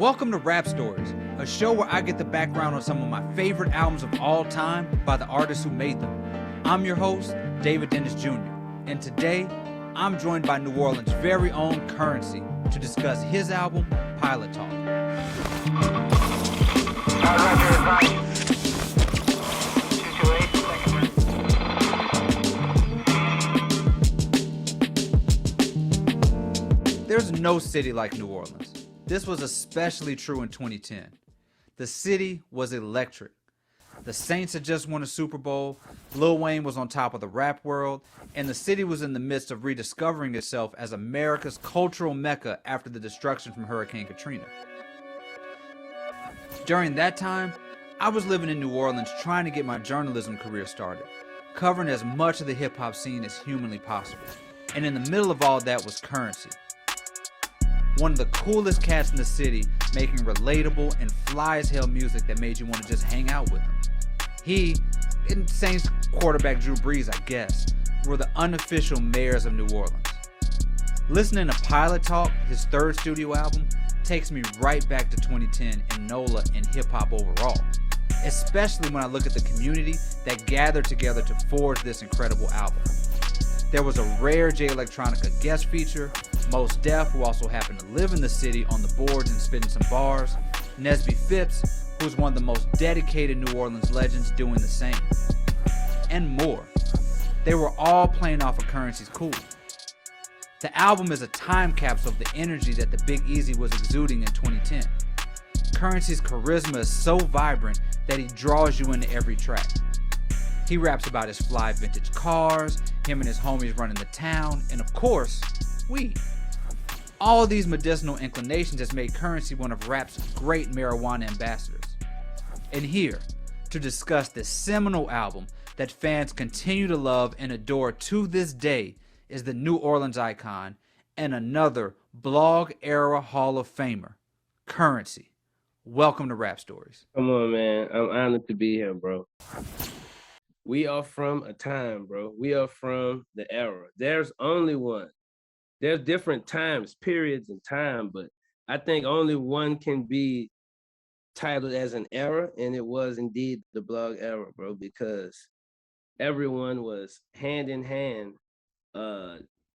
Welcome to Rap Stories, a show where I get the background on some of my favorite albums of all time by the artists who made them. I'm your host, David Dennis Jr., and today I'm joined by New Orleans' very own Currency to discuss his album, Pilot Talk. There's no city like New Orleans. This was especially true in 2010. The city was electric. The Saints had just won a Super Bowl, Lil Wayne was on top of the rap world, and the city was in the midst of rediscovering itself as America's cultural mecca after the destruction from Hurricane Katrina. During that time, I was living in New Orleans trying to get my journalism career started, covering as much of the hip-hop scene as humanly possible. And in the middle of all that was Currency, one of the coolest cats in the city, making relatable and fly-as-hell music that made you want to just hang out with him. He, and Saints quarterback Drew Brees, I guess, were the unofficial mayors of New Orleans. Listening to Pilot Talk, his third studio album, takes me right back to 2010 and NOLA and hip-hop overall, especially when I look at the community that gathered together to forge this incredible album. There was a rare J Electronica guest feature, Mos Def, who also happened to live in the city, on the boards and spitting some bars, Nesby Phipps, who was one of the most dedicated New Orleans legends, doing the same, and more. They were all playing off of Currency's cool. The album is a time capsule of the energy that the Big Easy was exuding in 2010. Currency's charisma is so vibrant that he draws you into every track. He raps about his fly vintage cars, him and his homies running the town, and of course, weed. All of these medicinal inclinations has made Currency one of rap's great marijuana ambassadors. And here, to discuss this seminal album that fans continue to love and adore to this day, is the New Orleans icon and another blog-era Hall of Famer, Currency. Welcome to Rap Stories. Come on, man. I'm honored to be here, bro. We are from a time, bro. We are from the era. There's only one. There's different times, periods in time, but I think only one can be titled as an era, and it was indeed the blog era, bro, because everyone was hand in hand,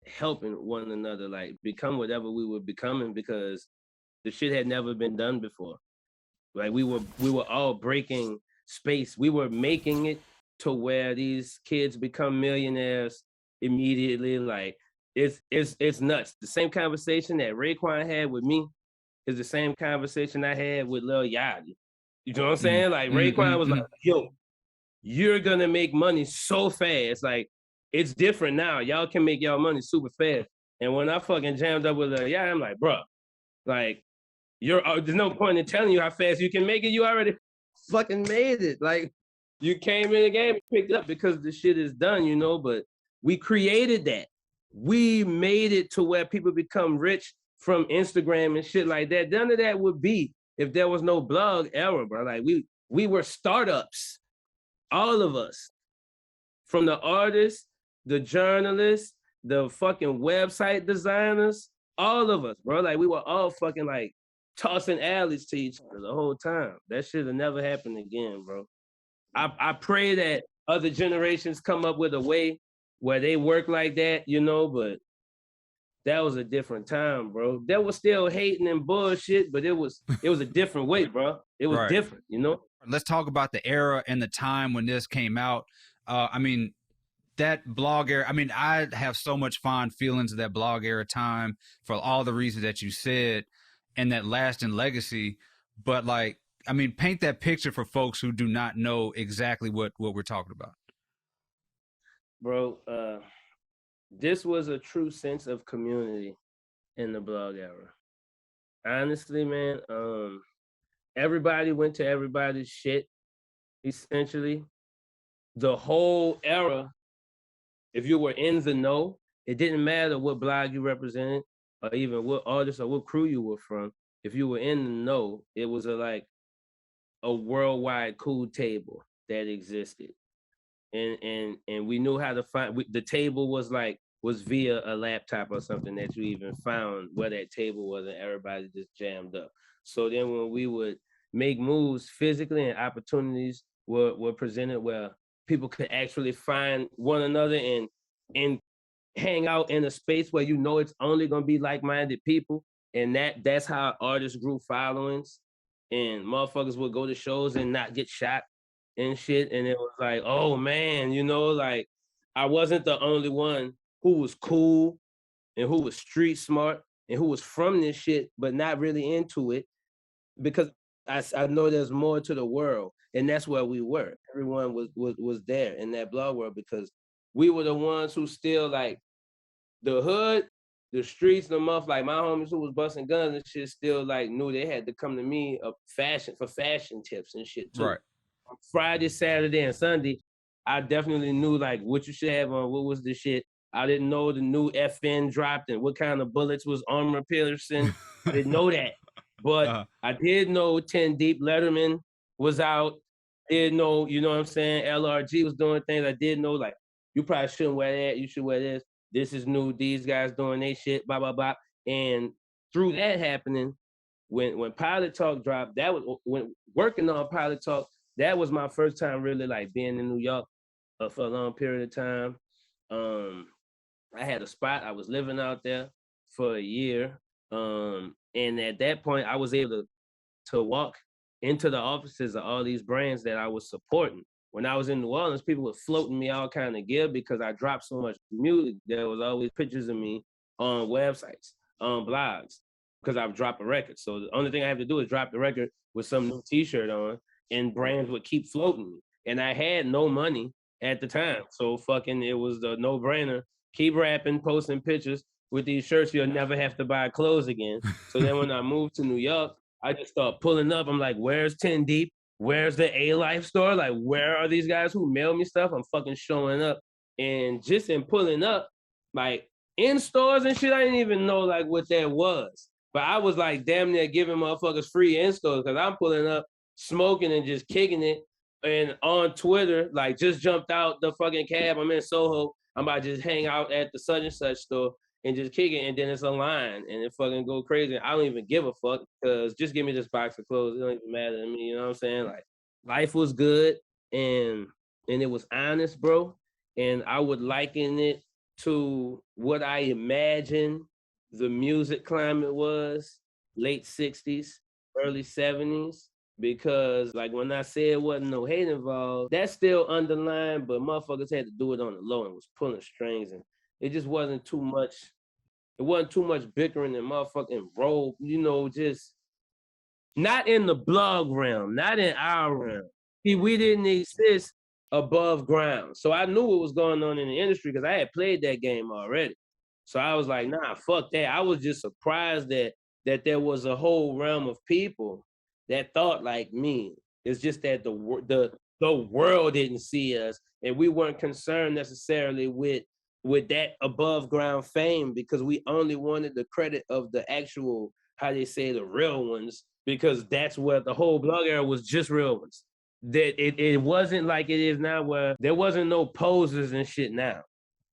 helping one another, like become whatever we were becoming, because the shit had never been done before. Like we were all breaking space. We were making it to where these kids become millionaires immediately. Like it's nuts. The same conversation that Raekwon had with me is the same conversation I had with Lil Yachty. You know what I'm saying? Like Raekwon was like, yo, you're gonna make money so fast. Like it's different now. Y'all can make y'all money super fast. And when I fucking jammed up with Lil Yachty, I'm like, bro, like there's no point in telling you how fast you can make it. You already fucking made it. Like you came in the game and picked it up because the shit is done, you know, but we created that. We made it to where people become rich from Instagram and shit like that. None of that would be if there was no blog era, bro. Like we were startups, all of us, from the artists, the journalists, the fucking website designers, all of us, bro. Like we were all fucking like tossing alleys to each other the whole time. That shit will never happen again, bro. I pray that other generations come up with a way where they work like that, you know, but that was a different time, bro. There was still hating and bullshit, but it was a different way, bro. It was different, you know? Let's talk about the era and the time when this came out. That blog era, I have so much fond feelings of that blog era time for all the reasons that you said and that lasting legacy. But paint that picture for folks who do not know exactly what we're talking about. Bro, this was a true sense of community in the blog era. Honestly, man, everybody went to everybody's shit, essentially. The whole era, if you were in the know, it didn't matter what blog you represented or even what artist or what crew you were from. If you were in the know, it was a worldwide cool table that existed. And we knew how to find, the table was like was via a laptop or something that you even found where that table was and everybody just jammed up. So then when we would make moves physically and opportunities were presented where people could actually find one another and hang out in a space where you know it's only gonna be like-minded people, and that's how artists grew followings, and motherfuckers would go to shows and not get shot and shit. And it was like, oh man, like I wasn't the only one who was cool and who was street smart and who was from this shit, but not really into it, because I know there's more to the world, and that's where we were. Everyone was there in that blog world because we were the ones who still like the hood, the streets, the month, like my homies who was busting guns and shit still like knew they had to come to me for fashion tips and shit too. Right. Friday, Saturday, and Sunday, I definitely knew like what you should have on, what was the shit. I didn't know the new FN dropped and what kind of bullets was armor piercing. I didn't know that. But I did know 10 Deep Letterman was out. Did know, you know what I'm saying? LRG was doing things. I did know like you probably shouldn't wear that. You should wear this. This is new. These guys doing their shit, blah, blah, blah. And through that happening, when Pilot Talk dropped, that was when working on Pilot Talk, that was my first time really like being in New York for a long period of time. I had a spot. I was living out there for a year. And at that point, I was able to walk into the offices of all these brands that I was supporting. When I was in New Orleans, people were floating me all kind of gear because I dropped so much music. There was always pictures of me on websites, on blogs, because I've dropped a record. So the only thing I have to do is drop the record with some new t-shirt on, and brands would keep floating me. And I had no money at the time. So fucking it was the no-brainer. Keep rapping, posting pictures with these shirts. You'll never have to buy clothes again. So then when I moved to New York, I just started pulling up. I'm like, where's 10 Deep? Where's the A-Life store? Like, where are these guys who mail me stuff? I'm fucking showing up. And just in pulling up, like in stores and shit, I didn't even know like what that was. But I was like damn near giving motherfuckers free in stores because I'm pulling up, smoking and just kicking it. And on Twitter, like just jumped out the fucking cab. I'm in Soho. I'm about to just hang out at the such and such store and just kick it, and then it's a line, and it fucking go crazy. I don't even give a fuck, because just give me this box of clothes. It don't even matter to me, you know what I'm saying? Like, life was good, and it was honest, bro. And I would liken it to what I imagine the music climate was late 60s, early 70s. Because like when I said wasn't no hate involved, that's still underlined, but motherfuckers had to do it on the low and was pulling strings, and it just wasn't too much. It wasn't too much bickering and motherfucking roll, just not in the blog realm, not in our realm. See, we didn't exist above ground. So I knew what was going on in the industry because I had played that game already. So I was like, nah, fuck that. I was just surprised that there was a whole realm of people that thought like me. It's just that the world didn't see us, and we weren't concerned necessarily with that above ground fame, because we only wanted the credit of the actual, how they say, the real ones, because that's what the whole blog era was, just real ones. That it wasn't like it is now, where there wasn't no posers and shit now.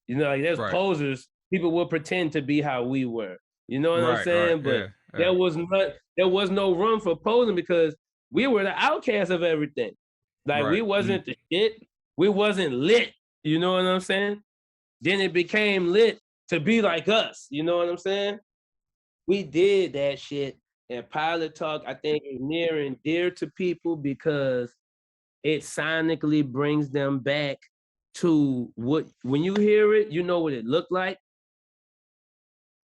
Like there's posers, people will pretend to be how we were. You know what I'm saying? But there was no room for posing because we were the outcasts of everything. Like we wasn't the shit. We wasn't lit. You know what I'm saying? Then it became lit to be like us. You know what I'm saying? We did that shit. And Pilot Talk, I think, is near and dear to people because it sonically brings them back to when you hear it, you know what it looked like,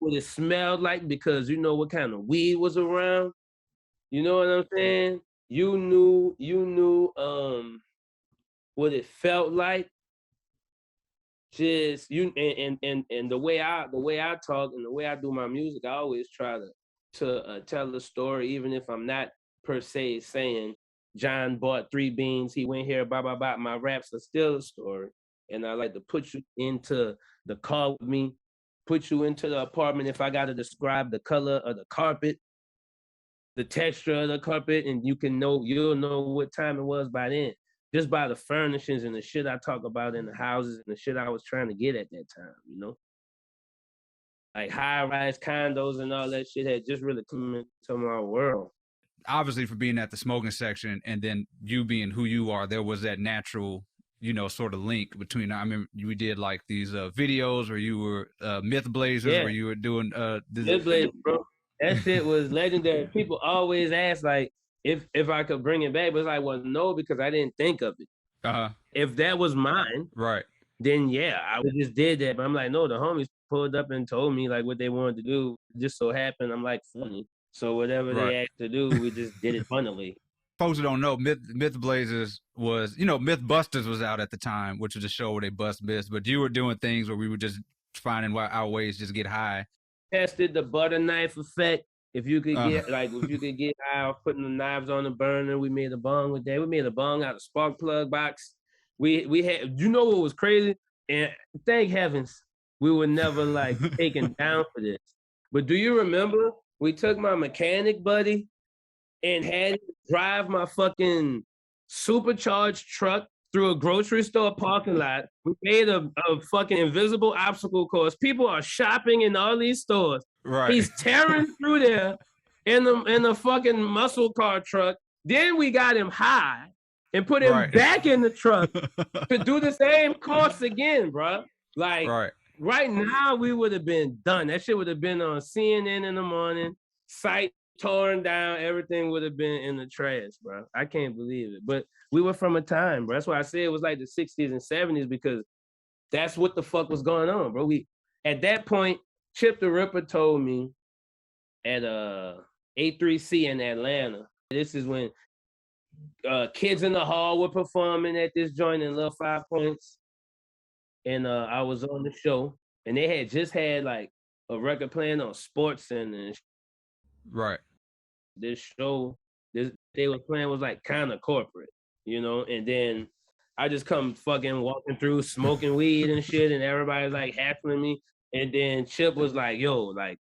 what it smelled like, because you know what kind of weed was around. You know what I'm saying? You knew what it felt like. Just and the way I talk and the way I do my music, I always try to tell a story, even if I'm not per se saying John bought 3 beans, he went here, blah blah blah. My raps are still a story, and I like to put you into the car with me, put you into the apartment. If I got to describe the color of the carpet, the texture of the carpet, and you'll know what time it was by then. Just by the furnishings and the shit I talk about in the houses and the shit I was trying to get at that time, like high-rise condos and all that shit had just really come into my world. Obviously, for being at the smoking section and then you being who you are, there was that natural, sort of link between. I mean, we did like these videos where you were Myth Blazers, where you were doing Myth Blazers, bro. That shit was legendary. People always ask like if I could bring it back, but it's like, well, no, because I didn't think of it. If that was mine, right, then yeah, I would just did that. But I'm like, no, the homies pulled up and told me like what they wanted to do. It just so happened I'm like funny. So whatever they asked to do, we just did it funnily. Folks who don't know, Myth Blazers was, Mythbusters was out at the time, which was a show where they bust myths, but you were doing things where we were just finding our ways to just get high. Tested the butter knife effect. If you could get high off putting the knives on the burner, we made a bong with that. We made a bong out of spark plug box. We had, what was crazy? And thank heavens, we were never like taken down for this. But do you remember we took my mechanic buddy and had him drive my fucking supercharged truck through a grocery store parking lot? We made a fucking invisible obstacle course. People are shopping in all these stores. Right. He's tearing through there in the fucking muscle car truck. Then we got him high and put him back in the truck to do the same course again, bro. Like right now, we would have been done. That shit would have been on CNN in the morning, site torn down, everything would have been in the trash, bro. I can't believe it. But we were from a time, bro. That's why I say it was like the 60s and 70s, because that's what the fuck was going on, bro. At that point, Chip the Ripper told me at A3C in Atlanta, this is when Kids in the Hall were performing at this joint in Lil 5 Points. And I was on the show, and they had just had like a record playing on Sports and this show they were playing was like kind of corporate, and then I just come fucking walking through smoking weed and shit, and everybody's like hassling me. And then Chip was like, yo, like,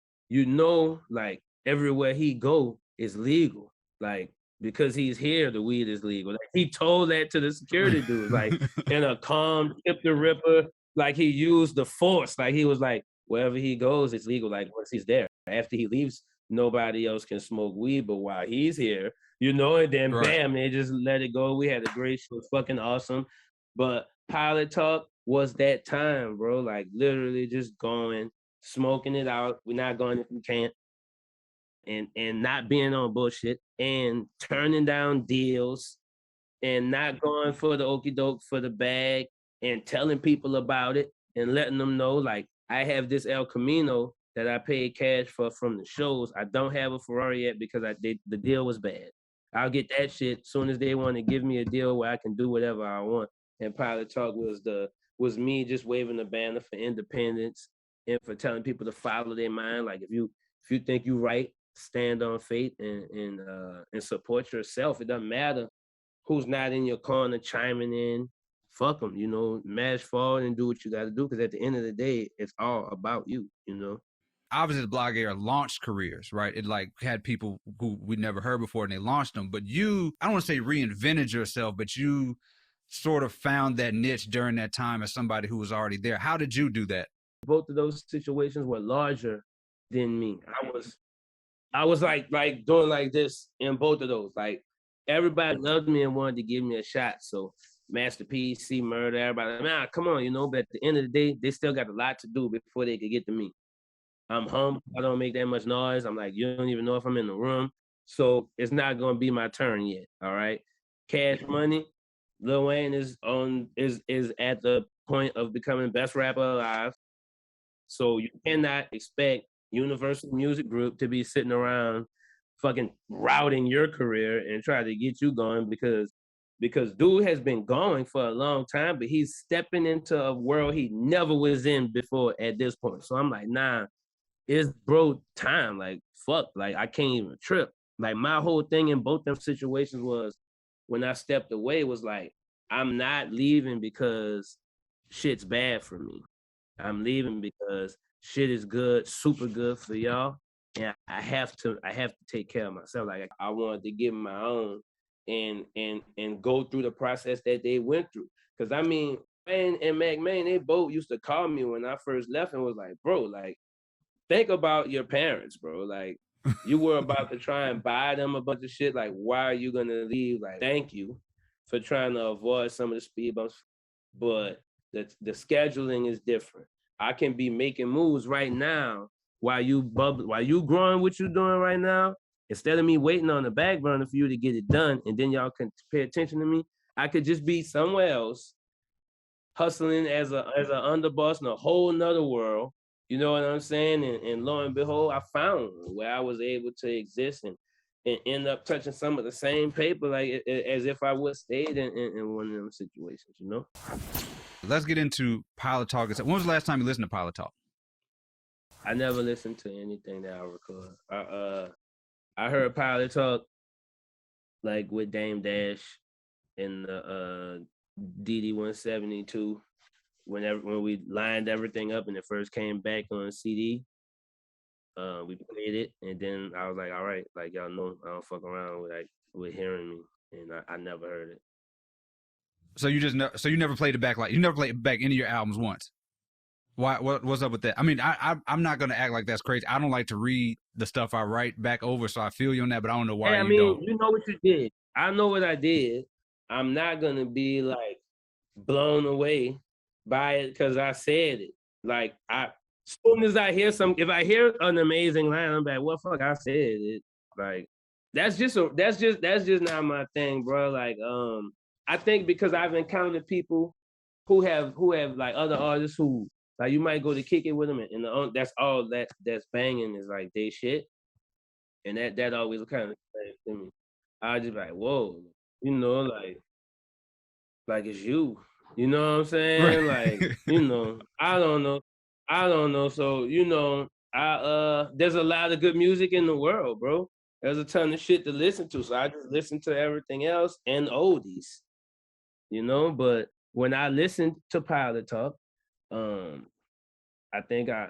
like everywhere he go is legal. Like, because he's here, the weed is legal. Like, he told that to the security dude, like in a calm, Chip the Ripper, like he used the force. Like he was like, wherever he goes, it's legal. Like once he's there, after he leaves, nobody else can smoke weed, but while he's here, and then bam, they just let it go. We had a great show, fucking awesome. But Pilot Talk was that time, bro. Like literally just going, smoking it out. We're not going if we can't. And not being on bullshit and turning down deals and not going for the okie doke for the bag and telling people about it and letting them know, like, I have this El Camino that I paid cash for from the shows. I don't have a Ferrari yet because the deal was bad. I'll get that shit as soon as they want to give me a deal where I can do whatever I want. And Pilot Talk was me just waving the banner for independence and for telling people to follow their mind. Like if you think you're right, stand on faith and support yourself. It doesn't matter who's not in your corner chiming in. Fuck them, mash forward and do what you got to do. Because at the end of the day, it's all about you, Obviously, the Blog Era launched careers, right? It like had people who we'd never heard before and they launched them. But you, I don't want to say reinvented yourself, but you sort of found that niche during that time as somebody who was already there. How did you do that? Both of those situations were larger than me. I was like doing like this in both of those. Like everybody loved me and wanted to give me a shot. So Master P, C Murder, everybody, man, come on, but at the end of the day, they still got a lot to do before they could get to me. I'm humble. I don't make that much noise. I'm like, you don't even know if I'm in the room. So it's not gonna be my turn yet. All right. Cash Money, Lil Wayne is at the point of becoming best rapper alive. So you cannot expect Universal Music Group to be sitting around fucking routing your career and try to get you going because dude has been going for a long time, but he's stepping into a world he never was in before at this point. So I'm like, nah, it's bro time. Like, fuck, like I can't even trip. Like my whole thing in both them situations was when I stepped away was like, I'm not leaving because shit's bad for me. I'm leaving because shit is good, super good for y'all. And I have to take care of myself. Like I wanted to give my own and go through the process that they went through. Cause I mean, Wayne and McMahon, they both used to call me when I first left and was like, bro, like, think about your parents, bro. Like, you were about to try and buy them a bunch of shit. Like, why are you gonna leave? Like, thank you for trying to avoid some of the speed bumps, but the scheduling is different. I can be making moves right now while you growing what you're doing right now. Instead of me waiting on the back burner for you to get it done, and then y'all can pay attention to me, I could just be somewhere else, hustling as an underboss in a whole nother world. You know what I'm saying? And lo and behold, I found where I was able to exist and end up touching some of the same paper, like as if I would stayed in one of them situations, you know? Let's get into Pilot Talk. When was the last time you listened to Pilot Talk? I never listened to anything that I record. I heard Pilot Talk like with Dame Dash and the DD 172 when we lined everything up and it first came back on CD. We played it, and then I was like, all right, like, y'all know I don't fuck around with hearing me, and I never heard it. So you never played it back, like you never played back any of your albums once. Why? What's up with that? I mean, I'm not gonna act like that's crazy. I don't like to read the stuff I write back over, so I feel you on that, but I don't know why you don't. You know what you did. I know what I did. I'm not gonna be like blown away by it because I said it. Like, as soon as I hear if I hear an amazing line, I'm like, well, fuck, I said it. Like, that's just not my thing, bro. Like, I think because I've encountered people who have like other artists who, like, you might go to kick it with them, and that's all that's banging is like they shit, and that always kind of to me. I just like, whoa, you know, like it's you. You know what I'm saying? Right. Like, you know, I don't know. So, you know, there's a lot of good music in the world, bro. There's a ton of shit to listen to. So I just listen to everything else and oldies, you know. But when I listened to Pilot Talk, I think I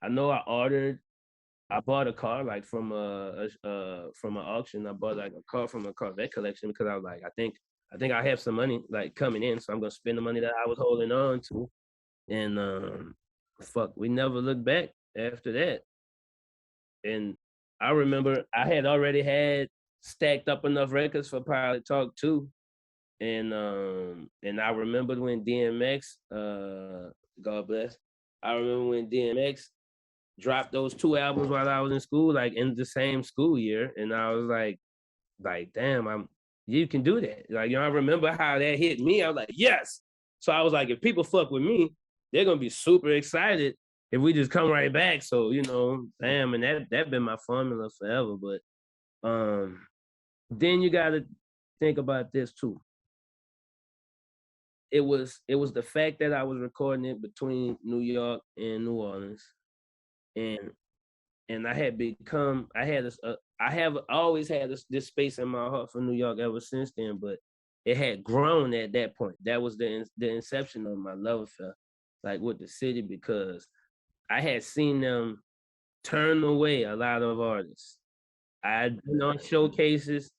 know I bought a car like from an auction. I bought like a car from a Corvette collection because I was like, I think I have some money like coming in, so I'm gonna spend the money that I was holding on to. And fuck, we never looked back after that. And I remember I had already had stacked up enough records for Pilot Talk too. And I remembered when DMX, God bless, I remember when DMX dropped those 2 albums while I was in school, like in the same school year. And I was like, damn, you can do that. Like, you know, I remember how that hit me. I was like, yes. So I was like, if people fuck with me, they're gonna be super excited if we just come right back. So, you know, damn, and that been my formula forever. But then you gotta think about this too. It was the fact that I was recording it between New York and New Orleans. And I have always had this space in my heart for New York ever since then, but it had grown at that point. That was the inception of my love affair, like with the city, because I had seen them turn away a lot of artists. I had been on showcases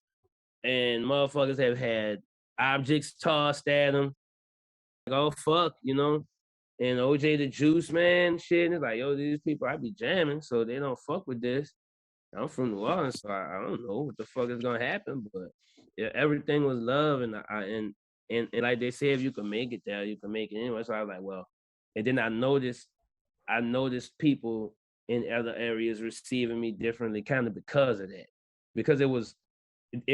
and motherfuckers have had objects tossed at them. Like, oh, fuck, you know? And OJ the Juice, man, shit. And it's like, yo, these people I be jamming, so they don't fuck with this. I'm from New Orleans, so I don't know what the fuck is gonna happen. But yeah, everything was love, and and like they say, if you can make it there, you can make it anyway. So I was like, well, and then I noticed people in other areas receiving me differently, kind of because of that, because it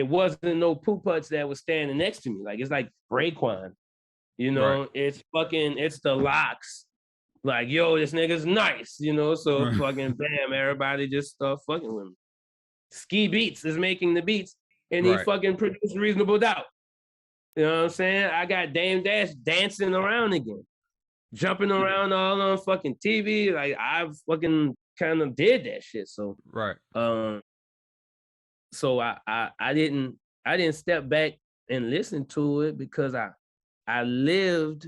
wasn't no poo putts that was standing next to me. Like, it's like Raekwon. You know, right. It's the locks. Like, yo, this nigga's nice, you know, so fucking bam, everybody just start fucking with me. Ski Beats is making the beats, and he fucking produced Reasonable Doubt. You know what I'm saying? I got Dame Dash dancing around again, jumping around all on fucking TV. Like, I fucking kind of did that shit. So so I didn't step back and listen to it because I lived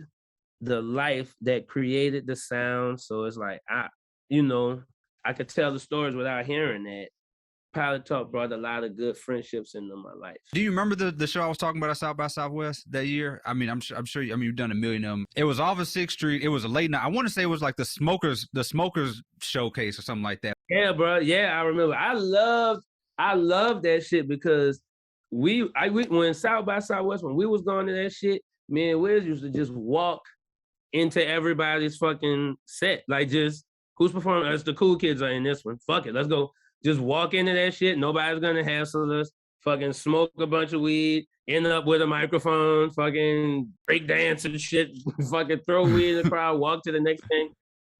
the life that created the sound. So it's like, I could tell the stories without hearing that. Pilot Talk brought a lot of good friendships into my life. Do you remember the show I was talking about at South by Southwest that year? I mean, I'm sure. I mean, you've done a million of them. It was off of 6th Street. It was a late night. I want to say it was like the Smokers showcase or something like that. Yeah, bro. Yeah, I remember. I loved that shit because when South by Southwest, when we was going to that shit, me and Wiz used to just walk into everybody's fucking set. Like, just who's performing? Us, the cool kids are in this one. Fuck it, let's go. Just walk into that shit. Nobody's gonna hassle us. Fucking smoke a bunch of weed. End up with a microphone. Fucking break dance and shit. Fucking throw weed in the crowd. Walk to the next thing.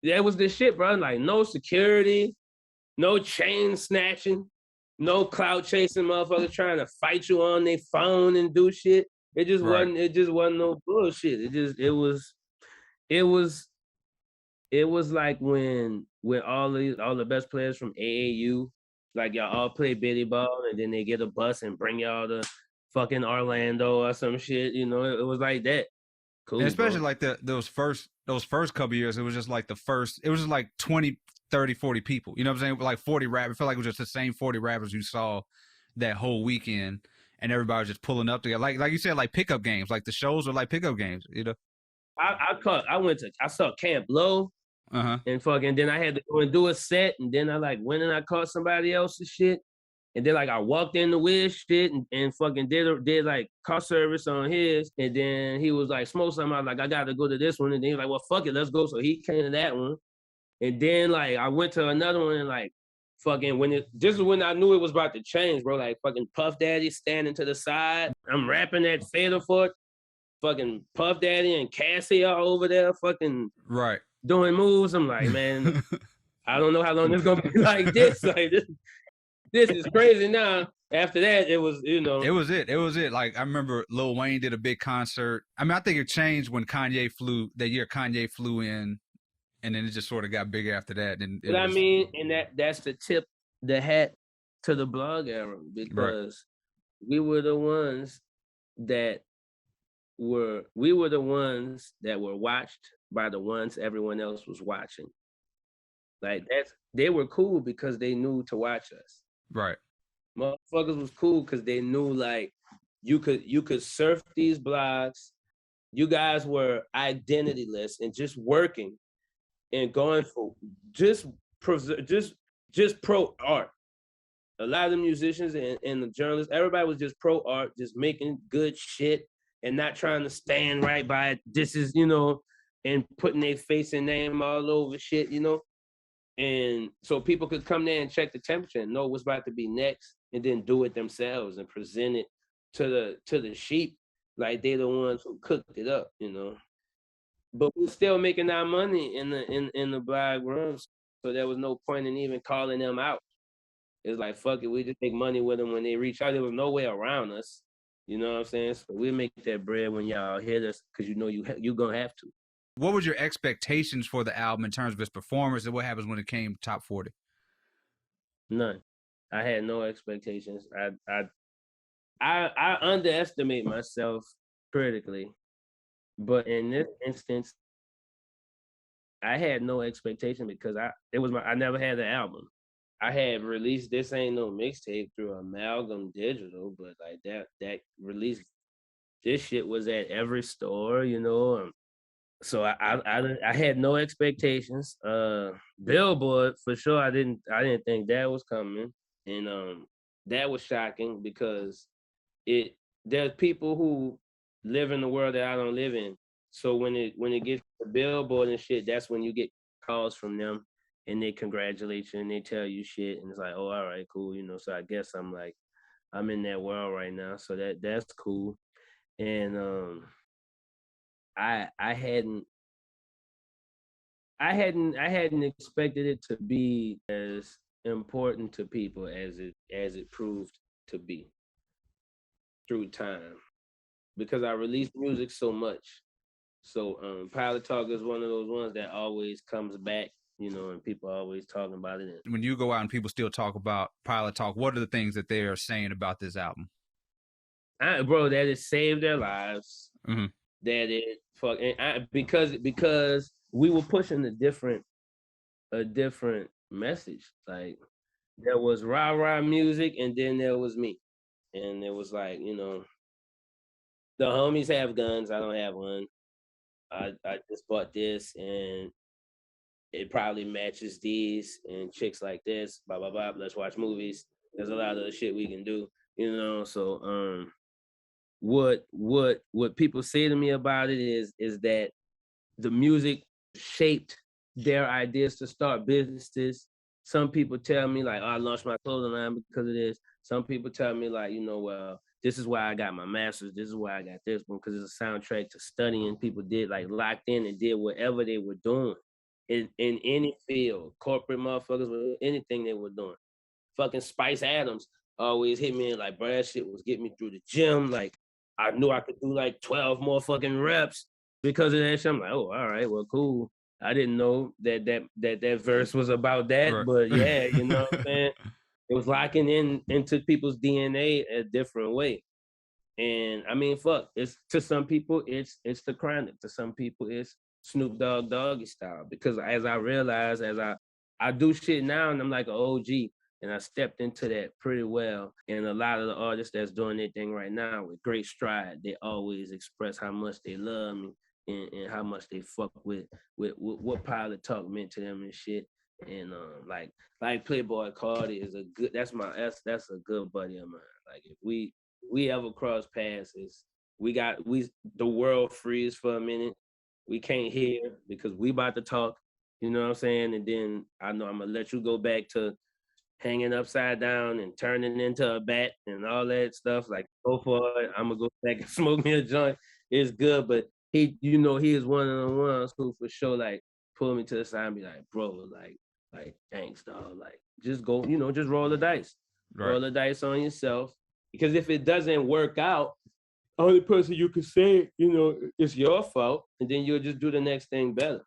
That was the shit, bro. Like, no security, no chain snatching, no clout chasing motherfuckers trying to fight you on their phone and do shit. It just wasn't. It just wasn't no bullshit. It was like when all the best players from AAU, like y'all all play bitty ball, and then they get a bus and bring y'all to fucking Orlando or some shit. You know, it was like that. Cool. And especially bro. like those first couple years, it was just like it was just like 20, 30, 40 people. You know what I'm saying? Like 40 rappers. It felt like it was just the same 40 rappers you saw that whole weekend, and everybody was just pulling up together. Like you said, like pickup games. Like the shows were like pickup games. You know. I saw Camp Low. And fucking then I had to go and do a set, and then I like went and I caught somebody else's shit, and then like I walked in the Wiz shit and fucking did like car service on his, and then he was like smoke something. I was like, I gotta go to this one, and then he was like, well fuck it, let's go. So he came to that one, and then like I went to another one, and like fucking this is when I knew it was about to change, bro. Like fucking Puff Daddy standing to the side, I'm rapping that Fatal Foot, fucking Puff Daddy and Cassie are over there, fucking right. doing moves. I'm like, man, I don't know how long this is gonna be like this. Like this is crazy now. After that, it was, you know. It was it. Like I remember Lil Wayne did a big concert. I mean, I think it changed when Kanye flew in, and then it just sort of got bigger after that. And I mean, and that's the tip, the hat to the blog era, because we were the ones that were watched by the ones everyone else was watching. Like they were cool because they knew to watch us. Right. Motherfuckers was cool because they knew like you could surf these blogs. You guys were identityless and just working and going for just pro art. A lot of the musicians and the journalists, everybody was just pro art, just making good shit and not trying to stand right by it. This is, you know, and putting their face and name all over shit, you know? And so people could come there and check the temperature and know what's about to be next, and then do it themselves and present it to the sheep like they're the ones who cooked it up, you know? But we're still making our money in the blog rooms, so there was no point in even calling them out. It's like, fuck it, we just make money with them when they reach out. There was no way around us. You know what I'm saying? So we make that bread when y'all hit us, because you know you're gonna have to. What was your expectations for the album in terms of its performance, and what happens when it came top 40? None. I had no expectations. I underestimate myself critically, but in this instance, I had no expectation because I never had the album. I had released This Ain't No Mixtape through Amalgam Digital, but like that release, this shit was at every store, you know. So I had no expectations. Billboard for sure. I didn't think that was coming, and that was shocking because there's people who live in the world that I don't live in. So when it gets to Billboard and shit, that's when you get calls from them. And they congratulate you and they tell you shit, and it's like, oh, all right, cool, you know. So I guess I'm in that world right now, so that's cool. And I hadn't expected it to be as important to people as it proved to be through time, because I released music so much. So Pilot Talk is one of those ones that always comes back. You know, and people are always talking about it. When you go out and people still talk about Pilot Talk, what are the things that they're saying about this album? Bro, that it saved their lives. Mm-hmm. That it because we were pushing a different message. Like there was rah-rah music, and then there was me. And it was like, the homies have guns. I don't have one. I just bought this, and it probably matches these and chicks like this, blah, blah, blah. Let's watch movies. There's a lot of shit we can do, So what people say to me about it is that the music shaped their ideas to start businesses. Some people tell me like, oh, I launched my clothing line because of this. Some people tell me like, well, this is why I got my master's. This is why I got this one, because it's a soundtrack to studying. People did like locked in and did whatever they were doing in any field, corporate motherfuckers, anything they were doing. Fucking Spice Adams always hit me and like, bro, that shit was getting me through the gym. Like, I knew I could do like 12 more fucking reps because of that shit. I'm like, oh, all right, well, cool. I didn't know that verse was about that, Right. but yeah, you know what I'm saying? It was locking into people's DNA a different way. And I mean, fuck, it's to some people, it's the Chronic. To some people, it's Snoop Dogg Doggy Style. Because as I realize, as I do shit now, and I'm like an OG, and I stepped into that pretty well. And a lot of the artists that's doing their thing right now with great stride, they always express how much they love me and how much they fuck with what Pilot Talk meant to them and shit. And like Playboy Cardi is that's a good buddy of mine. Like if we ever cross paths, the world freeze for a minute. We can't hear because we about to talk, you know what I'm saying? And then I know I'm gonna let you go back to hanging upside down and turning into a bat and all that stuff. Like, go for it. I'm gonna go back and smoke me a joint. It's good, but he is one of the ones who for sure like pull me to the side and be like, bro, like thanks, dog. Like, just go, just roll the dice. Right. Roll the dice on yourself. Because if it doesn't work out, only person you could say, it's your fault, and then you'll just do the next thing better.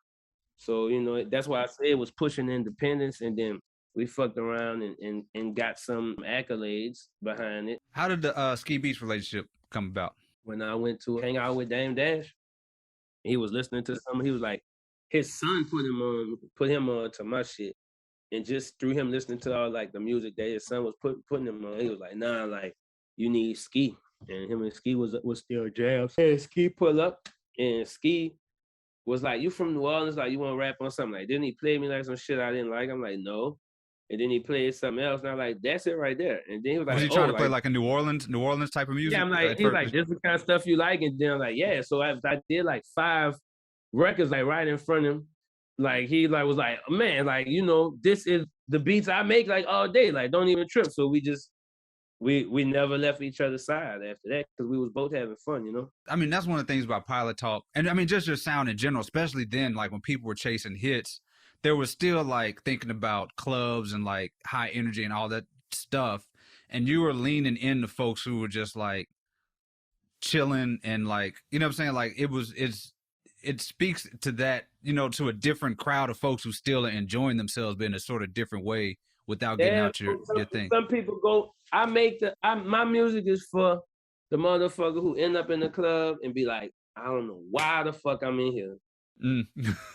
So, that's why I say it was pushing independence, and then we fucked around and got some accolades behind it. How did the Ski Beats relationship come about? When I went to hang out with Dame Dash, he was listening to something. He was like, his son put him on to my shit. And just through him listening to all like the music that his son was putting him on, he was like, nah, like, you need Ski. And him and Ski was still jams. And Ski pull up, and Ski was like, you from New Orleans? Like, you want to rap on something? Like, didn't he play me like some shit I didn't like? I'm like, no. And then he played something else, and I'm like, that's it right there. And then he was like, was he trying to play like a New Orleans type of music? Yeah, I'm like, he's like, this is the kind of stuff you like. And then I'm like, yeah. So I did like 5 records like right in front of him. Like he like was like, man, like, this is the beats I make like all day. Like, don't even trip. So we never left each other's side after that because we was both having fun, I mean, that's one of the things about Pilot Talk. And I mean, just your sound in general, especially then, like when people were chasing hits, there was still like thinking about clubs and like high energy and all that stuff. And you were leaning into folks who were just like chilling and like, you know what I'm saying? Like it speaks to that, to a different crowd of folks who still are enjoying themselves, but in a sort of different way without getting out your thing. Some people go, my music is for the motherfucker who end up in the club and be like, I don't know why the fuck I'm in here.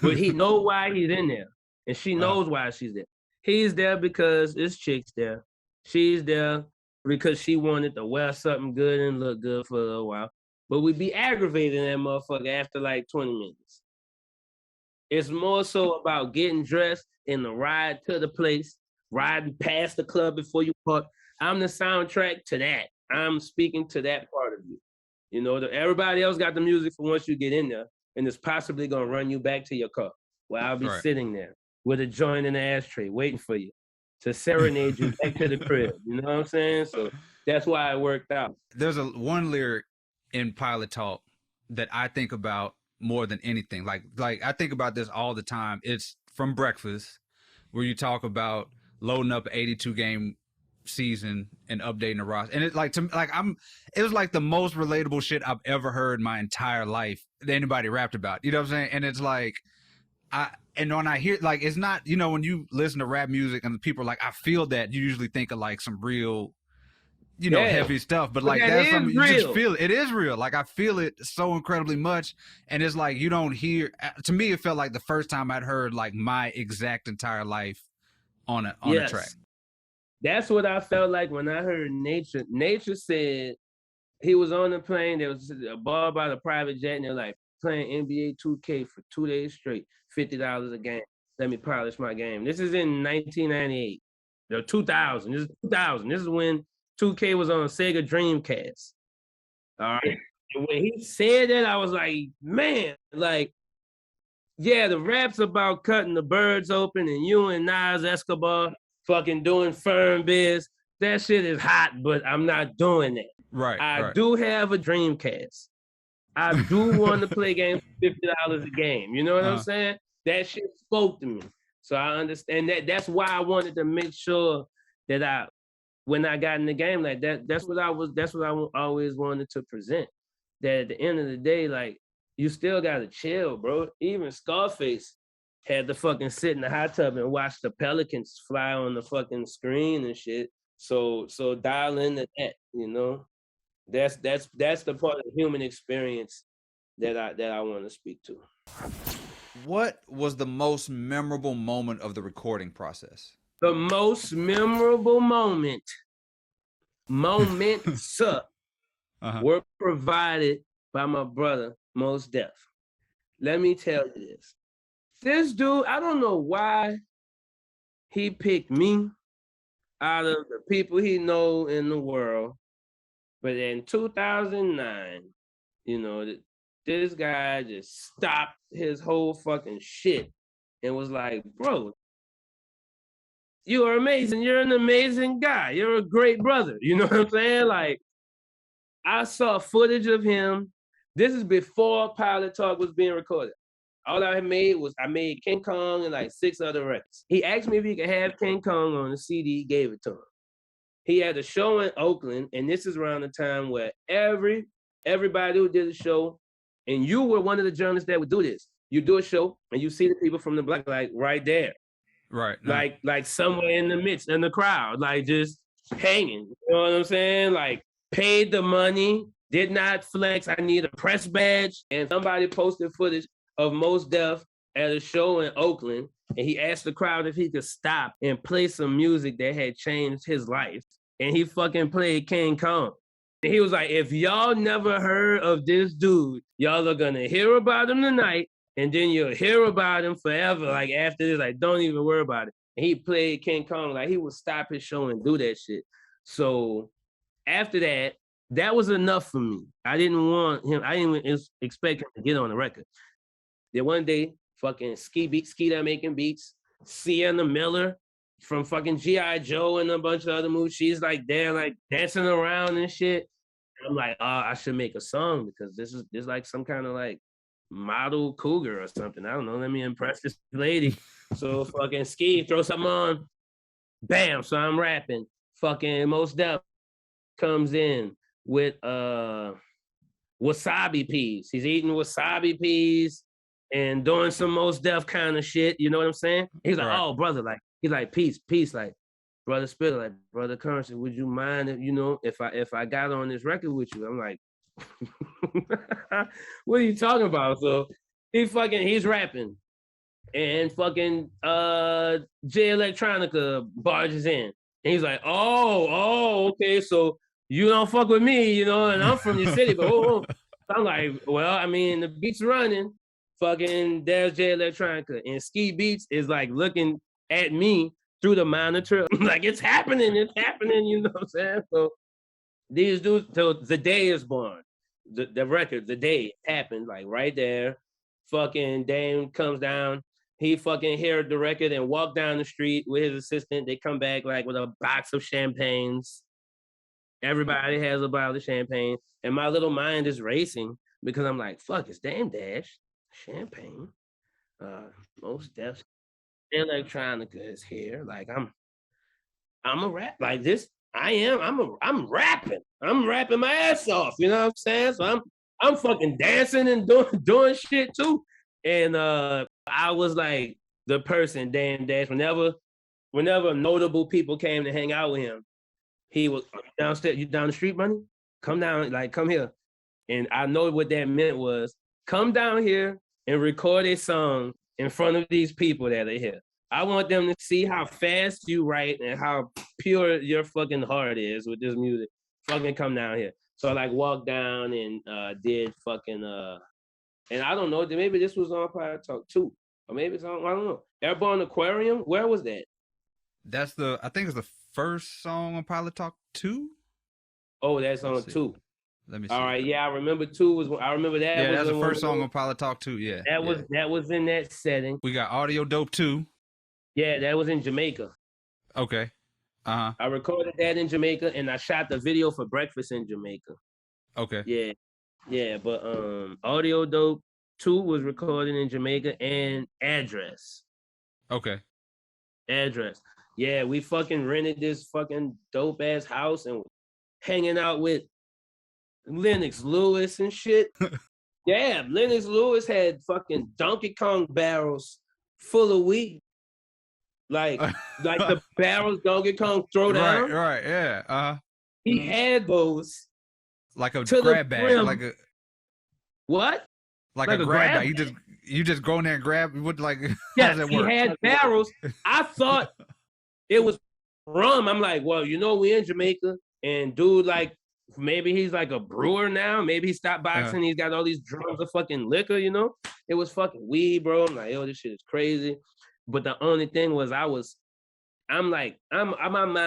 But he know why he's in there. And she knows why she's there. He's there because this chick's there. She's there because she wanted to wear something good and look good for a little while. But we be aggravating that motherfucker after like 20 minutes. It's more so about getting dressed in the ride to the place, riding past the club before you park. I'm the soundtrack to that. I'm speaking to that part of you. Everybody else got the music for once you get in there, and it's possibly going to run you back to your car where I'll be sitting there with a joint in the ashtray waiting for you to serenade you back to the crib. You know what I'm saying? So that's why it worked out. There's one lyric in Pilot Talk that I think about more than anything. Like I think about this all the time. It's from Breakfast, where you talk about loading up an 82 game season and updating the roster. And it it was like the most relatable shit I've ever heard in my entire life that anybody rapped about. You know what I'm saying? And it's like when I hear, like, it's not, when you listen to rap music and people are like, I feel that, you usually think of like some real, heavy stuff, but like that's something you just feel. It is real. Like I feel it so incredibly much, and it's like you don't hear. To me, it felt like the first time I'd heard like my exact entire life on a track. That's what I felt like when I heard Nature. Nature said he was on the plane. There was a bar by the private jet, and they're like playing NBA 2K for 2 days straight, $50 a game. Let me polish my game. This is in 1998, or 2000. This is 2000. This is when 2K was on Sega Dreamcast. All right. And when he said that, I was like, man, like, yeah, the rap's about cutting the birds open and you and Nas Escobar fucking doing firm biz. That shit is hot, but I'm not doing that. Right. I do have a Dreamcast. I do want to play games for $50 a game. You know what I'm saying? That shit spoke to me. So I understand that. That's why I wanted to make sure that when I got in the game, like that's what I always wanted to present. That at the end of the day, like, you still gotta chill, bro. Even Scarface had to fucking sit in the hot tub and watch the pelicans fly on the fucking screen and shit. So dial into that, you know. That's the part of the human experience that I want to speak to. What was the most memorable moment of the recording process? The most memorable moments were provided by my brother, Mos Def. Let me tell you this. This dude, I don't know why he picked me out of the people he know in the world. But in 2009, you know, this guy just stopped his whole fucking shit and was like, bro, you are amazing. You're an amazing guy. You're a great brother. You know what I'm saying? Like, I saw footage of him. This is before Pilot Talk was being recorded. All I made King Kong and like 6 other records. He asked me if he could have King Kong on the CD, gave it to him. He had a show in Oakland, and this is around the time where everybody who did a show, and you were one of the journalists that would do this. You do a show, and you see the people from the block, like right there. Right. Like somewhere in the midst, in the crowd, like just hanging. You know what I'm saying? Like, paid the money, did not flex. I need a press badge. And somebody posted footage of Mos Def at a show in Oakland, and he asked the crowd if he could stop and play some music that had changed his life. And he fucking played King Kong. And he was like, if y'all never heard of this dude, y'all are gonna hear about him tonight, and then you'll hear about him forever. Like, after this, like, don't even worry about it. And he played King Kong. Like, he would stop his show and do that shit. So after that, that was enough for me. I didn't even expect him to get on the record. Then one day, fucking Skeeter making beats, Sienna Miller from fucking G.I. Joe and a bunch of other movies. She's like there, like dancing around and shit. I'm like, I should make a song because this is like some kind of like model cougar or something. I don't know. Let me impress this lady. So fucking Ski, throw something on. Bam. So I'm rapping. Fucking Mos Def comes in with wasabi peas. He's eating wasabi peas and doing some Mos Def kind of shit. You know what I'm saying? He's like, oh, brother, like, he's like, peace, like, brother Spitter, like, brother Curren, would you mind if, you know, if I got on this record with you? I'm like, what are you talking about? So he's rapping, and fucking J Electronica barges in, and he's like, oh, okay, so you don't fuck with me, you know, and I'm from your city, but I'm like, well, I mean, the beat's running. Fucking there's J Electronica, and Ski Beats is like looking at me through the monitor, like, it's happening, you know what I'm saying? So these dudes, so The Day is born. The record, The Day happened, like right there. Fucking Dame comes down, he fucking heard the record and walked down the street with his assistant. They come back like with a box of champagnes. Everybody has a bottle of champagne, and my little mind is racing because I'm like, fuck, it's Dame Dash, champagne, Mos Def, Electronica is here. Like, I'm a rap like this. I'm rapping. I'm rapping my ass off. You know what I'm saying? So I'm fucking dancing and doing shit too. And I was like the person, Dame Dash. Whenever notable people came to hang out with him, he was downstairs. You down the street, money? Come down, like, come here. And I know what that meant was, come down here and record a song in front of these people that are here. I want them to see how fast you write and how pure your fucking heart is with this music. Fucking come down here. So I like walked down and did fucking and I don't know, maybe this was on Pilot Talk 2. Or maybe it's on, I don't know. Airborne Aquarium? Where was that? I think it's the first song on Pilot Talk 2. Oh, that's on 2. Let me see. All right, yeah, I remember 2 was. I remember that. Yeah, that's the first song on Pilot Talk 2. Yeah, that was in that setting. We got Audio Dope 2. Yeah, that was in Jamaica. Okay. I recorded that in Jamaica, and I shot the video for Breakfast in Jamaica. Okay. Yeah, but Audio Dope 2 was recorded in Jamaica, and Address. Okay. Address. Yeah, we fucking rented this fucking dope ass house and hanging out with Lennox Lewis and shit. Yeah, Lennox Lewis had fucking Donkey Kong barrels full of weed. Like the barrels Donkey Kong throw down. Right, yeah. He had those. Like a grab bag. Like a what? Like a grab bag. You just go in there and grab. What like? Yes, how does that work? He had barrels. I thought it was rum. I'm like, well, we in Jamaica, and dude, like, maybe he's like a brewer now. Maybe he stopped boxing. He's got all these drums of fucking liquor. It was fucking weed, bro. I'm like, yo, this shit is crazy. But the only thing was, my mind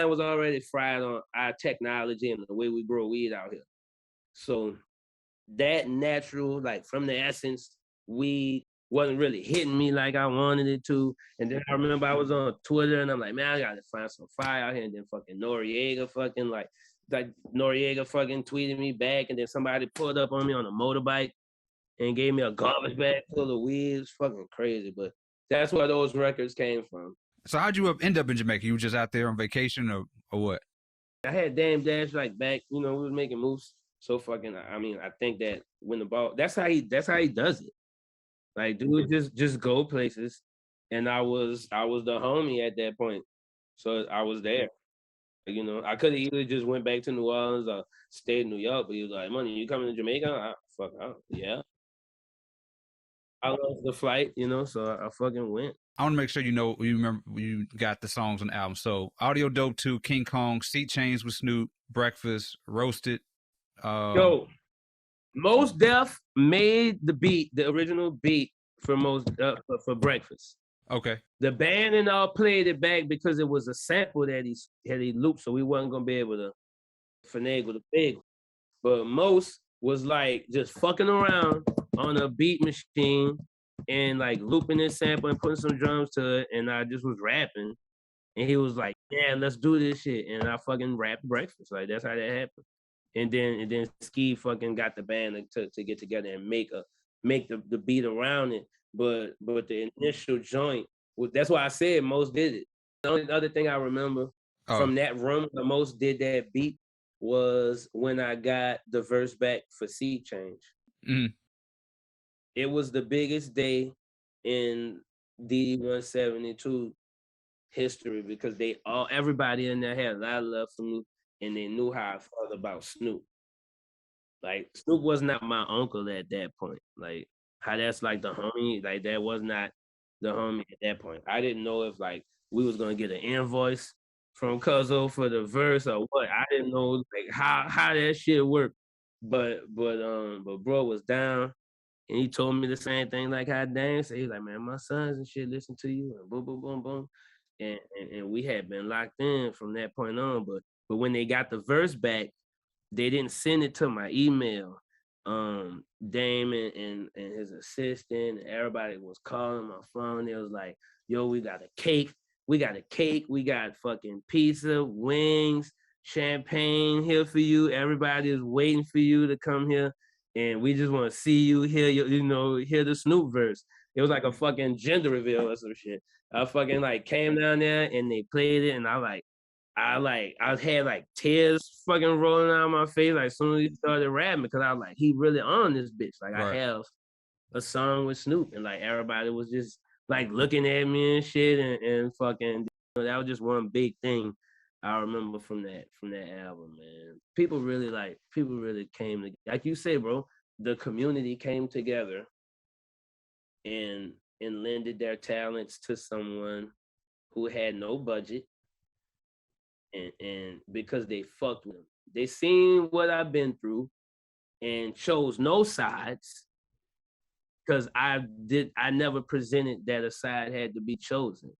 was already fried on our technology and the way we grow weed out here. So that natural, like from the essence, weed wasn't really hitting me like I wanted it to. And then I remember I was on Twitter and I'm like, man, I gotta find some fire out here. And then fucking Noriega fucking tweeted me back, and then somebody pulled up on me on a motorbike and gave me a garbage bag full of weed. It's fucking crazy, but that's where those records came from. So how'd you end up in Jamaica? You were just out there on vacation or what? I had Dame Dash like back, we was making moves. So fucking, I think that when the ball, that's how he does it. Like, dude, just go places. And I was the homie at that point. So I was there. I could have either just went back to New Orleans or stayed in New York, but he was like, "Money, you coming to Jamaica?" Yeah. I loved the flight, so I fucking went. I want to make sure you remember you got the songs on the album. So Audio Dope 2, King Kong, Seat Chains with Snoop, Breakfast, Roasted. Yo, Mos Def made the beat, the original beat for for Breakfast. Okay. The band and all played it back because it was a sample that he looped, so we wasn't gonna be able to finagle the big. But Mos was like just fucking around on a beat machine and like looping this sample and putting some drums to it, and I just was rapping. And he was like, "Yeah, let's do this shit." And I fucking rapped Breakfast. Like, that's how that happened. And then Ski fucking got the band to get together and make the beat around it. But the initial joint, that's why I said Mos did it. The only other thing I remember from that room the Mos did that beat was when I got the verse back for Seat Change. Mm. It was the biggest day in D172 history because everybody in there had a lot of love for me, and they knew how I felt about Snoop. Like, Snoop was not my uncle at that point. Like, how that's like the homie, like that was not the homie at that point. I didn't know if like we was gonna get an invoice from Cuzzo for the verse or what. I didn't know like how that shit worked. But bro was down, and he told me the same thing like how Dame said. He's like, man, my sons and shit listen to you, and boom, boom, boom, boom. And we had been locked in from that point on. But when they got the verse back, they didn't send it to my email. Damon and his assistant, and everybody was calling my phone. It was like, yo, we got a cake, we got fucking pizza, wings, champagne here for you. Everybody is waiting for you to come here, and we just want to see you hear hear the Snoop verse. It was like a fucking gender reveal or some shit. I fucking like came down there and they played it, and I had like tears fucking rolling out of my face like as soon as he started rapping, because I was like, he really on this bitch. Like, right. I have a song with Snoop, and like everybody was just like looking at me and shit, and fucking, that was just one big thing I remember from that album, man. People really came together. Like you say, bro, the community came together and lended their talents to someone who had no budget, and because they fucked with them. They seen what I've been through and chose no sides, because I never presented that a side had to be chosen.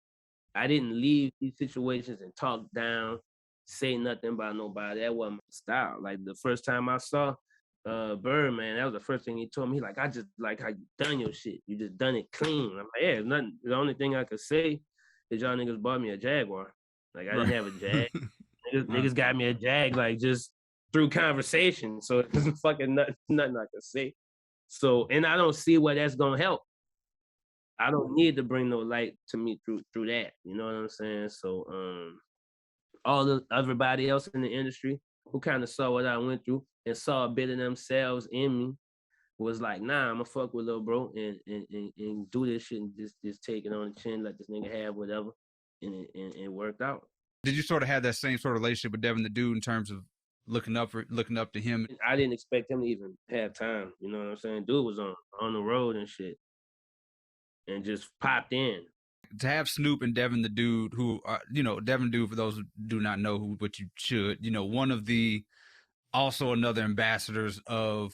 I didn't leave these situations and talk down, say nothing about nobody. That wasn't my style. Like the first time I saw Birdman, that was the first thing he told me. Like, I just like how you done your shit. You just done it clean. I'm like, yeah, nothing. The only thing I could say is y'all niggas bought me a Jaguar. Like, I didn't have a Jag. Niggas got me a Jag, like, just through conversation. So it wasn't fucking nothing I could say. So, and I don't see where that's gonna help. I don't need to bring no light to me through that. You know what I'm saying? So everybody else in the industry who kind of saw what I went through and saw a bit of themselves in me was like, nah, I'ma fuck with little bro and do this shit and just take it on the chin, let this nigga have whatever, and it worked out. Did you sort of have that same sort of relationship with Devin the Dude in terms of looking up to him? I didn't expect him to even have time. You know what I'm saying? Dude was on the road and shit, and just popped in. To have Snoop and Devin the Dude, who are, Devin Dude, for those who do not know who, but you should, one of the, also another ambassadors of,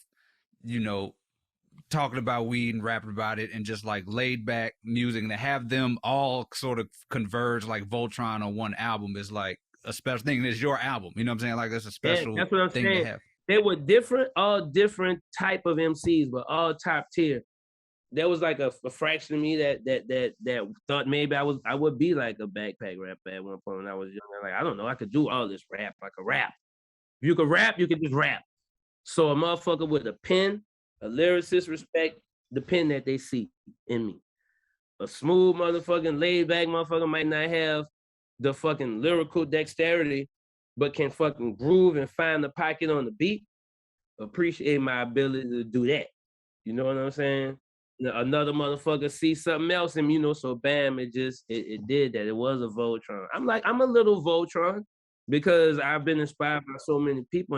talking about weed and rapping about it and just like laid back music, and to have them all sort of converge like Voltron on one album is like a special thing. It's your album, you know what I'm saying? Like, that's a special that's what I'm thing saying. to have. They were different, all different type of MCs, but all top tier. There was like a fraction of me that thought maybe I would be like a backpack rapper at one point when I was young. Like, I don't know, I could do all this rap. I could rap. If you could rap, you could just rap. So a motherfucker with a pen, a lyricist respect the pen that they see in me. A smooth motherfucking laid back motherfucker might not have the fucking lyrical dexterity, but can fucking groove and find the pocket on the beat. Appreciate my ability to do that. You know what I'm saying? Another motherfucker see something else in me, so bam, it did that. It was a Voltron. I'm a little Voltron because I've been inspired by so many people,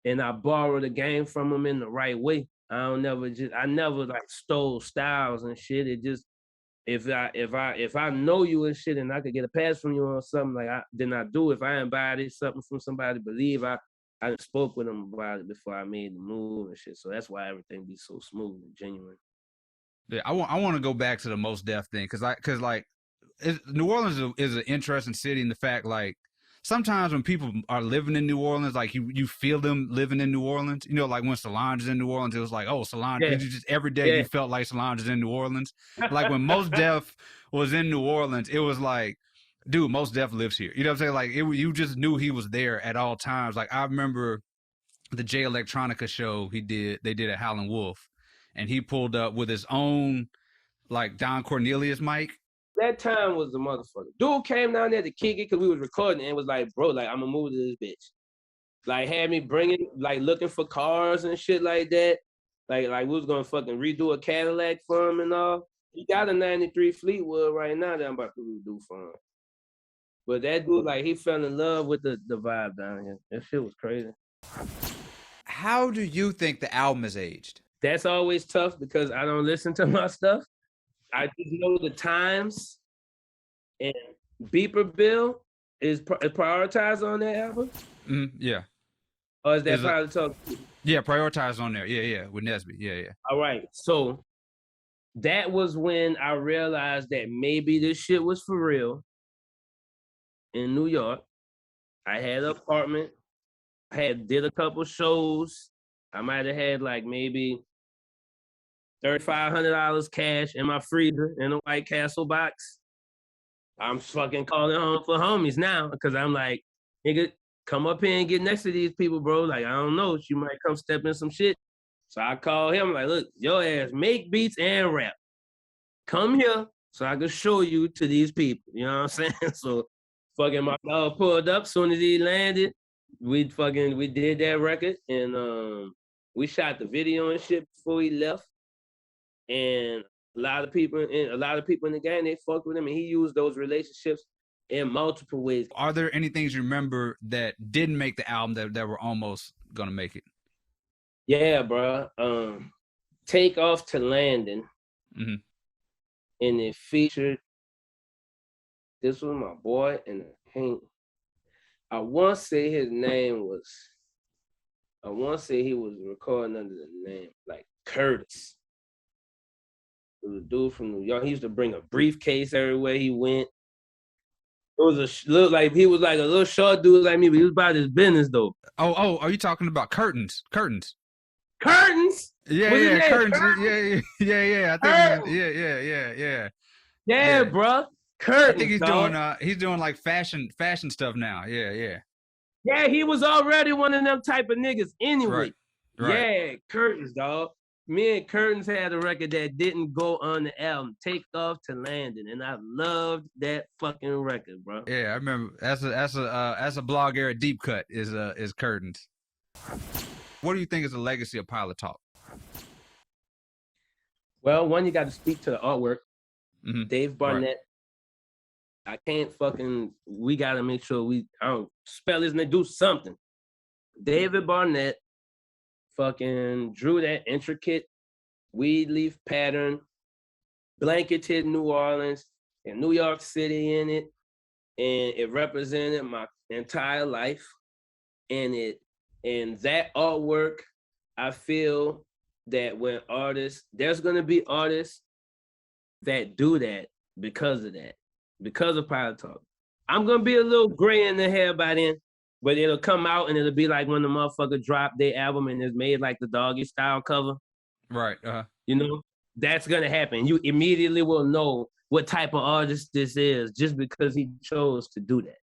and I borrow the game from them in the right way. I never like stole styles and shit. It just, if I know you and shit and I could get a pass from you or something, like then I do. If I embody something from somebody, believe I spoke with them about it before I made the move and shit. So that's why everything be so smooth and genuine. Yeah, I want to go back to the Mos Def thing because New Orleans is an interesting city in the fact, like, sometimes when people are living in New Orleans, like you feel them living in New Orleans. Like when Solange is in New Orleans, it was like, oh, Solange. Yeah. Just every day you felt like Solange is in New Orleans. Like when Mos Def was in New Orleans, it was like, dude, Mos Def lives here. You know what I'm saying? Like you just knew he was there at all times. Like I remember the J Electronica show they did at Howlin' Wolf, and he pulled up with his own like Don Cornelius mic. That time was the motherfucker. Dude came down there to kick it because we was recording and was like, bro, like, I'm gonna move to this bitch. Like, had me bringing, like, looking for cars and shit like that. Like we was gonna fucking redo a Cadillac for him and all. He got a 93 Fleetwood right now that I'm about to redo for him. But that dude, like, he fell in love with the vibe down here. That shit was crazy. How do you think the album is aged? That's always tough because I don't listen to my stuff. I just know the times, and Beeper Bill is prioritized on that album. Yeah. Or is that part of the talk? Yeah, prioritized on there. Yeah, with Nesby. Yeah. All right. So that was when I realized that maybe this shit was for real in New York. I had an apartment. Did a couple shows. I might have had like maybe $3,500 cash in my freezer in a White Castle box. I'm fucking calling home for homies now because I'm like, nigga, come up here and get next to these people, bro. Like, I don't know, you might come step in some shit. So I call him like, look, your ass make beats and rap. Come here so I can show you to these people. You know what I'm saying? So fucking my dog pulled up soon as he landed. We did that record, and we shot the video and shit before he left. And a lot of people in the game, they fucked with him, and he used those relationships in multiple ways. Are there any things you remember that didn't make the album that were almost gonna make it? Yeah, bro. Take Off to Landon, mm-hmm. and it featured This was my boy, and I want to say his name was. I want to say he was recording under the name like Curtis. It was a dude from New York. He used to bring a briefcase everywhere he went. It was look like he was like a little short dude like me, but he was about his business though. Oh, are you talking about curtains? Curtains. Curtains? Yeah, Was his yeah, name curtains. Curtains? Yeah. I think yeah. Yeah, bro. I think Curtains, dog. he's doing like fashion stuff now. Yeah. Yeah, he was already one of them type of niggas anyway. Right. Yeah, Curtains, dog. Me and Curtains had a record that didn't go on the album, Take Off to Landon, and I loved that fucking record, bro. Yeah, I remember as a blog era deep cut is curtains. What do you think is the legacy of Pilot Talk? Well, one, you got to speak to the artwork. Mm-hmm. Dave Barnett. Right. I can't fucking. We got to make sure I don't spell his name. Do something. David Barnett fucking drew that intricate weed leaf pattern, blanketed New Orleans and New York City in it, and it represented my entire life. And that artwork, I feel that when there's gonna be artists that do that because of Pilot Talk. I'm gonna be a little gray in the hair by then, but it'll come out and it'll be like when the motherfucker dropped their album and it's made like the Doggy Style cover. Right. You know, that's gonna happen. You immediately will know what type of artist this is just because he chose to do that.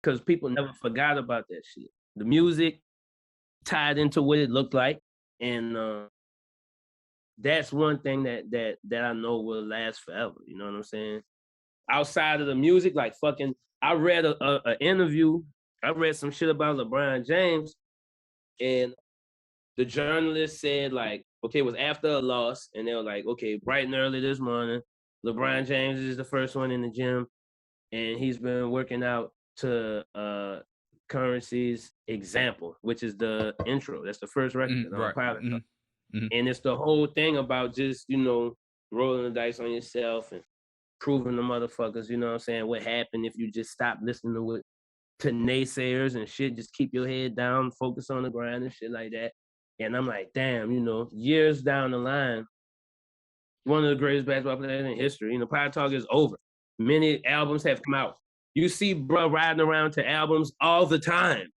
Because people never forgot about that shit. The music tied into what it looked like, and that's one thing that I know will last forever. You know what I'm saying? Outside of the music, like fucking, I read a interview. I read some shit about LeBron James, and the journalist said like, okay, it was after a loss, and they were like, okay, bright and early this morning, LeBron James is the first one in the gym, and he's been working out to Currency's Example, which is the intro. That's the first record on Pilot. And it's the whole thing about just, rolling the dice on yourself and proving the motherfuckers, you know what I'm saying, what happened if you just stop listening to naysayers and shit, just keep your head down, focus on the grind and shit like that. And I'm like, damn, years down the line, one of the greatest basketball players in history, Pilot Talk is over. Many albums have come out. You see bro riding around to albums all the time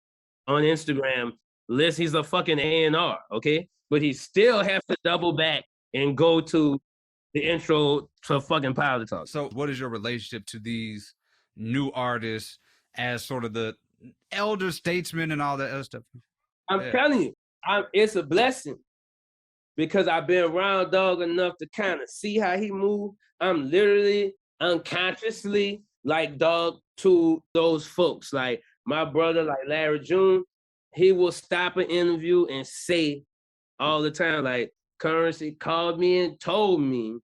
on Instagram. He's a fucking A&R, okay? But he still has to double back and go to the intro to fucking Pilot Talk. So what is your relationship to these new artists as sort of the elder statesmen and all that other stuff? I'm telling you, it's a blessing because I've been around dog enough to kind of see how he moved. I'm literally unconsciously like dog to those folks. Like my brother, like Larry June, he will stop an interview and say all the time, like, Currency called me and told me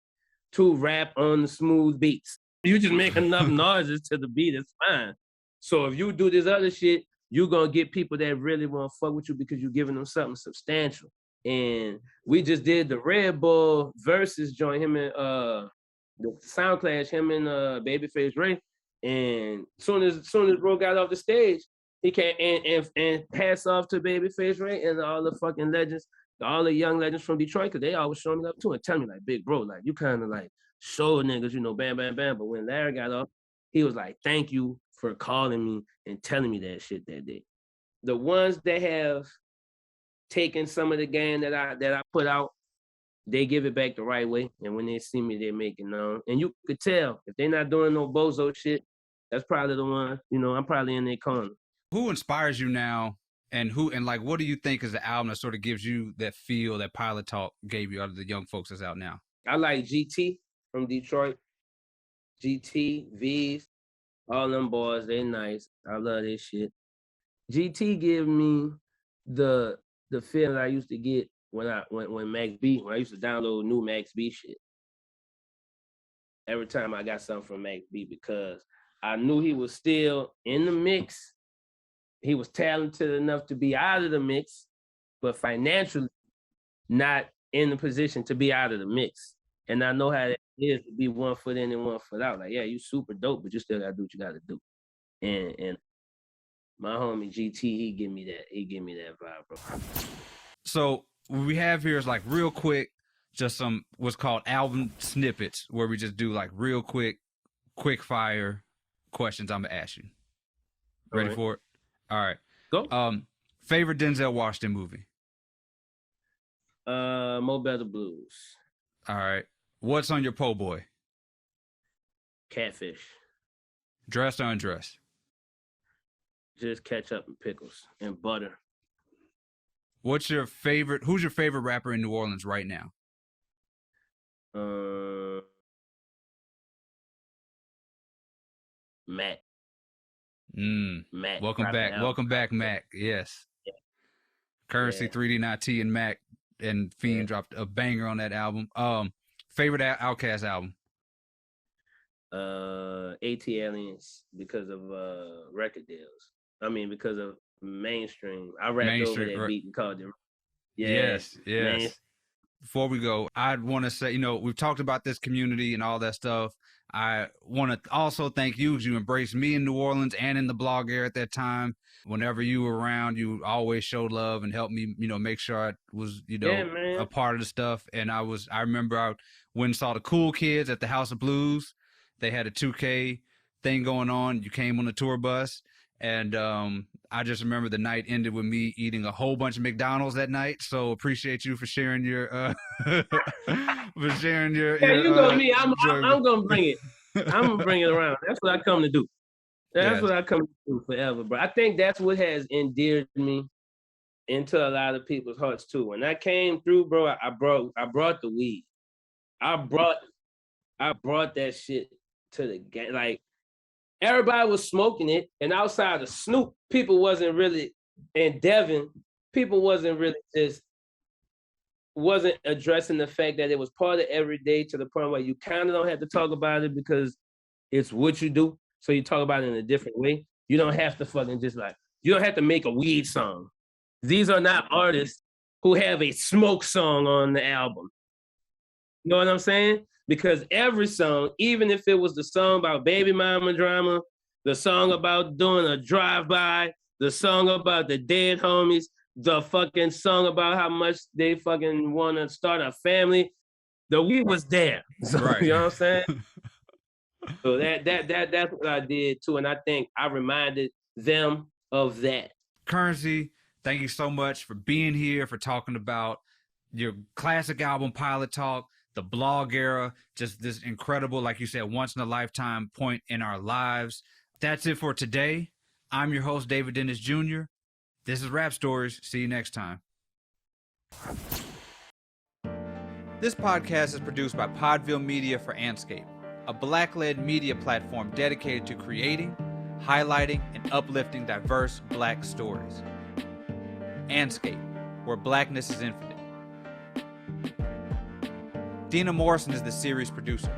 to rap on the smooth beats. You just make enough noises to the beat, it's fine. So if you do this other shit, you're gonna get people that really wanna fuck with you because you're giving them something substantial. And we just did the Red Bull versus joint, him and the Sound Clash, him and Babyface Ray. And soon as bro got off the stage, he came and passed off to Babyface Ray and all the fucking legends, all the young legends from Detroit, because they always showing me up too and telling me like, big bro, like you kind of like show niggas, bam, bam, bam. But when Larry got off, he was like, thank you for calling me and telling me that shit that day. The ones that have taken some of the game that I put out, they give it back the right way. And when they see me, they make it known. And you could tell if they're not doing no bozo shit, that's probably the one, I'm probably in their corner. Who inspires you now? And what do you think is the album that sort of gives you that feel that Pilot Talk gave you out of the young folks that's out now? I like GT from Detroit. GT, V's, all them boys, they nice. I love this shit. GT give me the feeling I used to get when I used to download new Max B shit. Every time I got something from Max B, because I knew he was still in the mix. He was talented enough to be out of the mix, but financially not in the position to be out of the mix. And I know how it is to be 1 foot in and 1 foot out. Like, yeah, you super dope, but you still gotta do what you gotta do. And my homie GT, he give me that vibe, bro. So what we have here is like real quick, just some what's called album snippets where we just do like real quick fire questions I'm gonna ask you. Ready for it? All right. Go. Favorite Denzel Washington movie? Mo Better Blues. All right. What's on your po' boy? Catfish. Dressed or undressed? Just ketchup and pickles and butter. Who's your favorite rapper in New Orleans right now? Mac. Mac. Welcome back, Mac. Yes. Yeah. Currency, 3D Not T, and Mac and Fiend dropped a banger on that album. Favorite Outkast album? AT Aliens, because of record deals. I mean, because of mainstream. I rapped over that beat and called it. Yeah, yes. Before we go, I'd want to say, we've talked about this community and all that stuff. I want to also thank you because you embraced me in New Orleans and in the blog era at that time. Whenever you were around, you always showed love and helped me, make sure I was, a part of the stuff. And I remember I went and saw the Cool Kids at the House of Blues. They had a 2K thing going on. You came on the tour bus. And I just remember the night ended with me eating a whole bunch of McDonald's that night. So appreciate you for sharing your Yeah, you know me. I'm gonna bring it. I'm gonna bring it around. That's what I come to do. That's what I come to do forever, bro. I think that's what has endeared me into a lot of people's hearts too. When I came through, bro, I brought the weed. I brought that shit to the game. Like, everybody was smoking it, and outside of Snoop, people wasn't really, and Devin, people wasn't addressing the fact that it was part of every day, to the point where you kind of don't have to talk about it because it's what you do. So you talk about it in a different way. You don't have to fucking you don't have to make a weed song. These are not artists who have a smoke song on the album. You know what I'm saying? Because every song, even if it was the song about baby mama drama, the song about doing a drive-by, the song about the dead homies, the fucking song about how much they fucking want to start a family, the weed was there. So, right. You know what I'm saying? So that's what I did too. And I think I reminded them of that. Currency, thank you so much for being here, for talking about your classic album, Pilot Talk, the blog era, just this incredible, like you said, once in a lifetime point in our lives. That's it for today. I'm your host, David Dennis Jr. This is Rap Stories. See you next time. This podcast is produced by Podville Media for Andscape, a Black-led media platform dedicated to creating, highlighting, and uplifting diverse Black stories. Andscape, where Blackness is infinite. Dina Morrison is the series producer.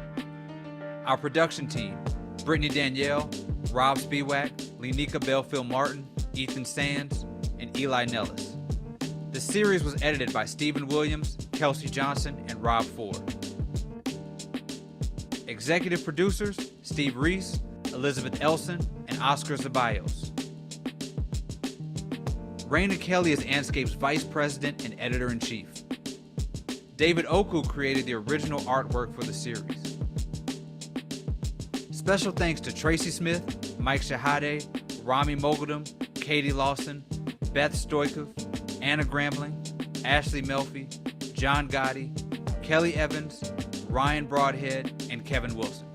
Our production team, Brittany Danielle, Rob Spiewak, Lenika Belfield-Martin, Ethan Sands, and Eli Nellis. The series was edited by Stephen Williams, Kelsey Johnson, and Rob Ford. Executive producers, Steve Reese, Elizabeth Elson, and Oscar Zabayos. Raina Kelly is Andscape's Vice President and Editor-in-Chief. David Oku created the original artwork for the series. Special thanks to Tracy Smith, Mike Shahade, Rami Moguldam, Katie Lawson, Beth Stoikov, Anna Grambling, Ashley Melfi, John Gotti, Kelly Evans, Ryan Broadhead, and Kevin Wilson.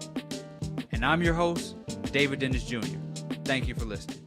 And I'm your host, David Dennis Jr. Thank you for listening.